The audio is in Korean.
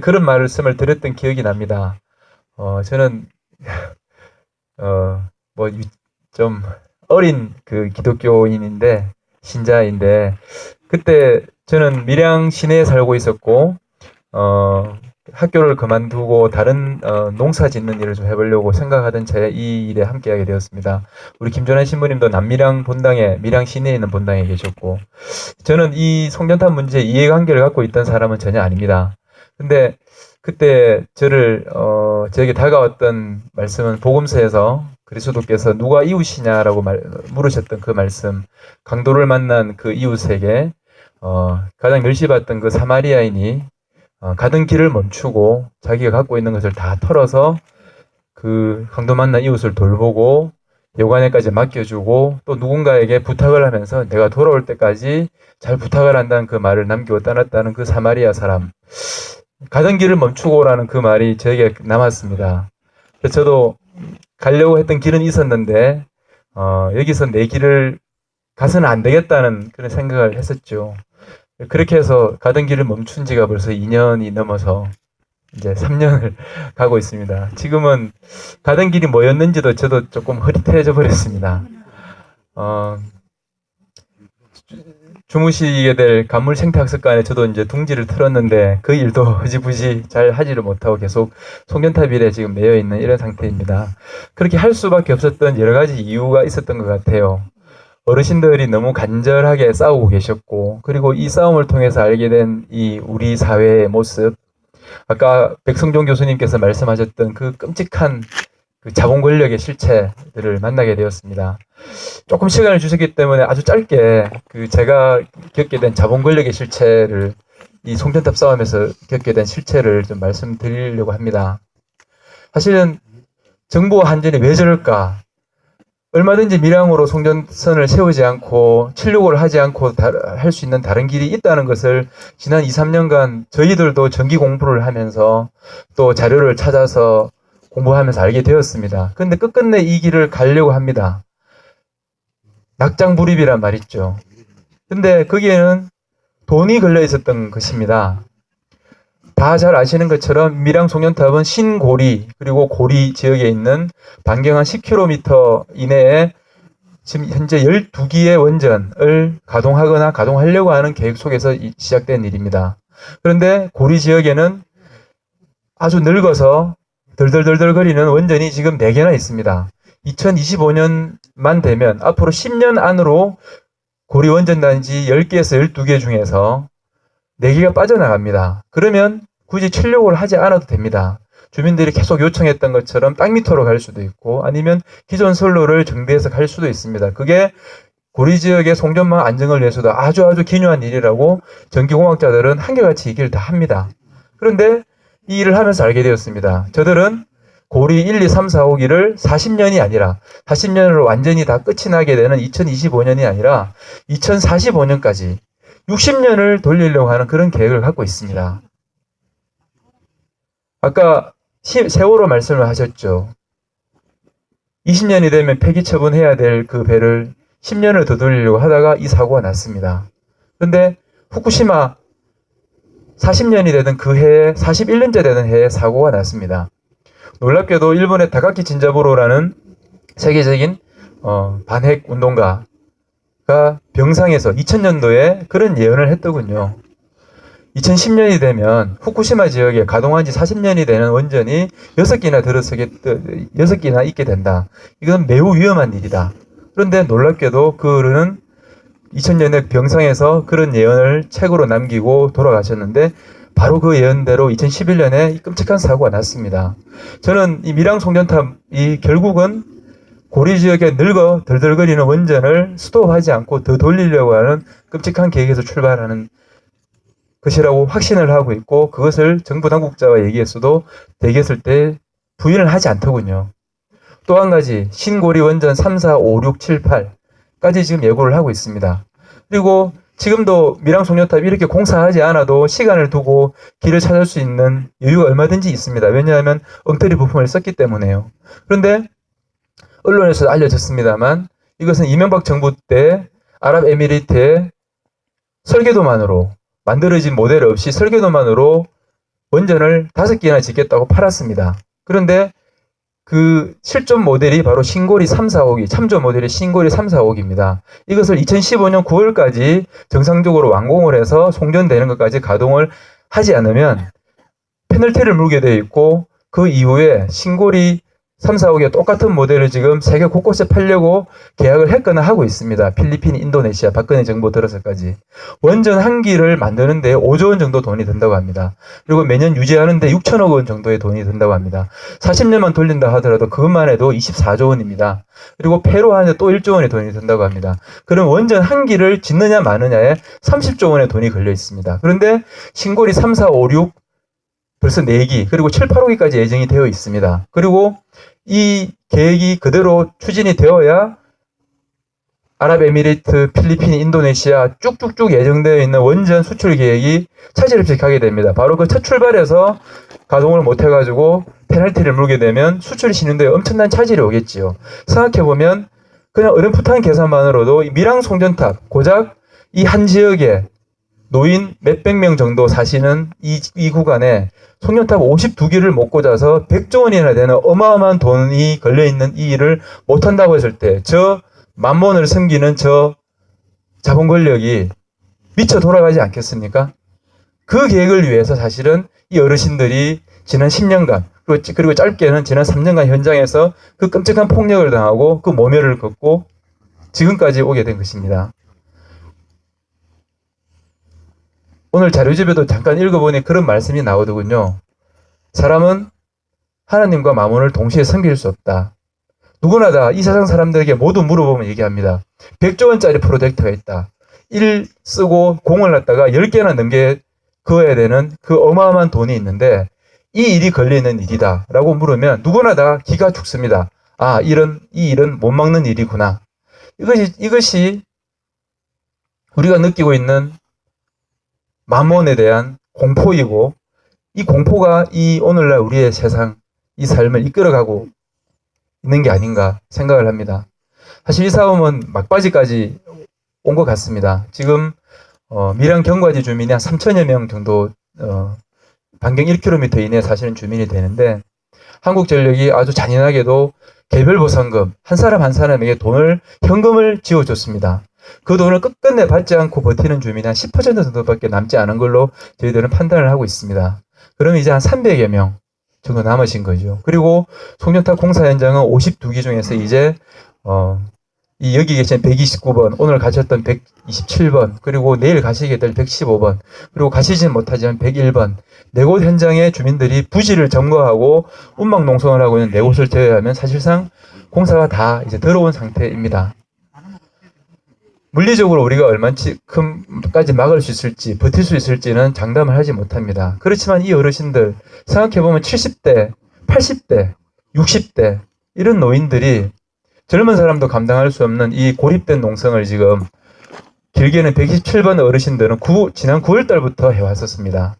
그런 말씀을 드렸던 기억이 납니다. 저는 뭐 좀 어린 그 기독교인인데 신자인데 그때 저는 밀양 시내에 살고 있었고 학교를 그만두고 다른 농사 짓는 일을 좀 해보려고 생각하던 차에 이 일에 함께하게 되었습니다. 우리 김전환 신부님도 남밀양 본당에 밀양 시내에 있는 본당에 계셨고 저는 이 송전탑 문제에 이해관계를 갖고 있던 사람은 전혀 아닙니다. 근데 그때 저에게 다가왔던 말씀은 복음서에서 그리스도께서 누가 이웃이냐라고 물으셨던 그 말씀, 강도를 만난 그 이웃에게 가장 멸시받던 그 사마리아인이 가던 길을 멈추고 자기가 갖고 있는 것을 다 털어서 그 강도 만난 이웃을 돌보고 요관에까지 맡겨주고 또 누군가에게 부탁을 하면서 내가 돌아올 때까지 잘 부탁을 한다는 그 말을 남기고 떠났다는 그 사마리아 사람. 가던 길을 멈추고라는 그 말이 저에게 남았습니다. 그래서 저도 가려고 했던 길은 있었는데 여기서 내 길을 가서는 안 되겠다는 그런 생각을 했었죠. 그렇게 해서 가던 길을 멈춘 지가 벌써 2년이 넘어서 이제 3년을 가고 있습니다. 지금은 가던 길이 뭐였는지도 저도 조금 흐릿해져 버렸습니다. 주무시게 될 간물생태학습관에 저도 이제 둥지를 틀었는데 그 일도 흐지부지 잘 하지를 못하고 계속 송전탑 일에 지금 매여 있는 이런 상태입니다. 그렇게 할 수밖에 없었던 여러 가지 이유가 있었던 것 같아요. 어르신들이 너무 간절하게 싸우고 계셨고, 그리고 이 싸움을 통해서 알게 된 이 우리 사회의 모습, 아까 백성종 교수님께서 말씀하셨던 그 끔찍한 그 자본 권력의 실체들을 만나게 되었습니다. 조금 시간을 주셨기 때문에 아주 짧게 그 제가 겪게 된 자본 권력의 실체를 이 송전탑 싸움에서 겪게 된 실체를 좀 말씀드리려고 합니다. 사실은 정부와 한전이 왜 저럴까? 얼마든지 밀양으로 송전선을 세우지 않고 765를 하지 않고 할 수 있는 다른 길이 있다는 것을 지난 2, 3년간 저희들도 전기 공부를 하면서 또 자료를 찾아서 공부하면서 알게 되었습니다. 그런데 끝끝내 이 길을 가려고 합니다. 낙장불입이란 말 있죠. 근데 거기에는 돈이 걸려 있었던 것입니다. 다 잘 아시는 것처럼 밀양 송전탑은 신고리 그리고 고리 지역에 있는 반경 한 10km 이내에 지금 현재 12기의 원전을 가동하거나 가동하려고 하는 계획 속에서 시작된 일입니다. 그런데 고리 지역에는 아주 늙어서 덜덜덜덜 거리는 원전이 지금 4개나 있습니다. 2025년만 되면 앞으로 10년 안으로 고리 원전단지 10개에서 12개 중에서 4개가 빠져나갑니다. 그러면 굳이 765를 하지 않아도 됩니다. 주민들이 계속 요청했던 것처럼 땅 밑으로 갈 수도 있고 아니면 기존 선로를 정비해서 갈 수도 있습니다. 그게 고리 지역의 송전망 안정을 위해서도 아주 기묘한 일이라고 전기공학자들은 한결같이 얘기를 다 합니다. 그런데 이 일을 하면서 알게 되었습니다. 저들은 고리 1, 2, 3, 4, 5기를 40년이 아니라 40년으로 완전히 다 끝이 나게 되는 2025년이 아니라 2045년까지 60년을 돌리려고 하는 그런 계획을 갖고 있습니다. 아까 세월호 말씀을 하셨죠. 20년이 되면 폐기 처분해야 될 그 배를 10년을 더 돌리려고 하다가 이 사고가 났습니다. 그런데 후쿠시마 40년이 되던 그 해에 41년째 되는 해에 사고가 났습니다. 놀랍게도 일본의 다카키 진자부로라는 세계적인 반핵 운동가가 병상에서 2000년도에 그런 예언을 했더군요. 2010년이 되면 후쿠시마 지역에 가동한 지 40년이 되는 원전이 6개나 있게 된다. 이건 매우 위험한 일이다. 그런데 놀랍게도 그는 2000년에 병상에서 그런 예언을 책으로 남기고 돌아가셨는데 바로 그 예언대로 2011년에 이 끔찍한 사고가 났습니다. 저는 이 밀양 송전탑이 결국은 고리 지역에 늙어 덜덜거리는 원전을 스톱하지 않고 더 돌리려고 하는 끔찍한 계획에서 출발하는 것이라고 확신을 하고 있고 그것을 정부 당국자와 얘기했어도 대기했을 때 부인을 하지 않더군요. 또 한 가지 신고리 원전 3, 4, 5, 6, 7, 8까지 지금 예고를 하고 있습니다. 그리고 지금도 밀양 송전탑 이렇게 공사하지 않아도 시간을 두고 길을 찾을 수 있는 여유가 얼마든지 있습니다. 왜냐하면 엉터리 부품을 썼기 때문에요. 그런데 언론에서 알려졌습니다만 이것은 이명박 정부 때 아랍에미리트의 설계도만으로 만들어진 모델 없이 설계도만으로 원전을 5개나 짓겠다고 팔았습니다. 그런데 그 실존 모델이 바로 신고리 3, 4호기, 참조 모델이 신고리 3, 4호기입니다. 이것을 2015년 9월까지 정상적으로 완공을 해서 송전되는 것까지 가동을 하지 않으면 페널티를 물게 되어 있고, 그 이후에 신고리 3, 4호기와 똑같은 모델을 지금 세계 곳곳에 팔려고 계약을 했거나 하고 있습니다. 필리핀, 인도네시아, 박근혜 정부 들어서까지. 원전 한 기를 만드는데 5조 원 정도 돈이 든다고 합니다. 그리고 매년 유지하는데 6천억 원 정도의 돈이 든다고 합니다. 40년만 돌린다 하더라도 그것만 해도 24조 원입니다. 그리고 폐로 하는데 또 1조 원의 돈이 든다고 합니다. 그럼 원전 한 기를 짓느냐 마느냐에 30조 원의 돈이 걸려 있습니다. 그런데 신고리 3, 4, 5, 6 벌써 4기, 그리고 7, 8호기까지 예정이 되어 있습니다. 그리고 이 계획이 그대로 추진이 되어야 아랍에미리트, 필리핀, 인도네시아 쭉쭉쭉 예정되어 있는 원전 수출 계획이 차질 없이 가게 됩니다. 바로 그 첫 출발에서 가동을 못해가지고 페널티를 물게 되면 수출이 진행되어 엄청난 차질이 오겠지요. 생각해보면 그냥 어렴풋한 계산만으로도 밀양 송전탑, 고작 이 한 지역에 노인 몇백 명 정도 사시는 이 구간에 송전탑 52기를 못 꽂아서 100조 원이나 되는 어마어마한 돈이 걸려있는 이 일을 못한다고 했을 때 저 만몬을 섬기는 저 자본 권력이 미쳐 돌아가지 않겠습니까? 그 계획을 위해서 사실은 이 어르신들이 지난 10년간 그리고 짧게는 지난 3년간 현장에서 그 끔찍한 폭력을 당하고 그 모멸을 걷고 지금까지 오게 된 것입니다. 오늘 자료집에도 잠깐 읽어보니 그런 말씀이 나오더군요. 사람은 하나님과 마몬을 동시에 섬길 수 없다. 누구나 다 이 세상 사람들에게 모두 물어보면 얘기합니다. 100조 원짜리 프로젝트가 있다. 1 쓰고 공을 갖다가 10개나 넘게 그어야 되는 그 어마어마한 돈이 있는데 이 일이 걸리는 일이다 라고 물으면 누구나 다 기가 죽습니다. 아, 이 일은 못 막는 일이구나. 이것이 우리가 느끼고 있는 마몬에 대한 공포이고, 이 공포가 이 오늘날 우리의 세상, 이 삶을 이끌어가고 있는 게 아닌가 생각을 합니다. 사실 이 싸움은 막바지까지 온 것 같습니다. 지금 밀양 경과지 주민이 한 3천여 명 정도 반경 1km 이내에 사시는 주민이 되는데, 한국전력이 아주 잔인하게도 개별 보상금 한 사람 한 사람에게 현금을 지어줬습니다. 그 돈을 끝끝내 받지 않고 버티는 주민이 한 10% 정도밖에 남지 않은 걸로 저희들은 판단을 하고 있습니다. 그러면 이제 한 300여 명 정도 남으신 거죠. 그리고 송전탑 공사 현장은 52기 중에서 이제 여기 계신 129번, 오늘 가셨던 127번, 그리고 내일 가시게 될 115번, 그리고 가시진 못하지만 101번, 4곳 현장의 주민들이 부지를 점거하고 운막 농성을 하고 있는 4곳을 제외하면 사실상 공사가 다 이제 들어온 상태입니다. 물리적으로 우리가 얼마큼까지 막을 수 있을지, 버틸 수 있을지는 장담을 하지 못합니다. 그렇지만 이 어르신들, 생각해보면 70대, 80대, 60대, 이런 노인들이 젊은 사람도 감당할 수 없는 이 고립된 농성을 지금 길게는 127번 어르신들은 지난 9월 달부터 해왔었습니다.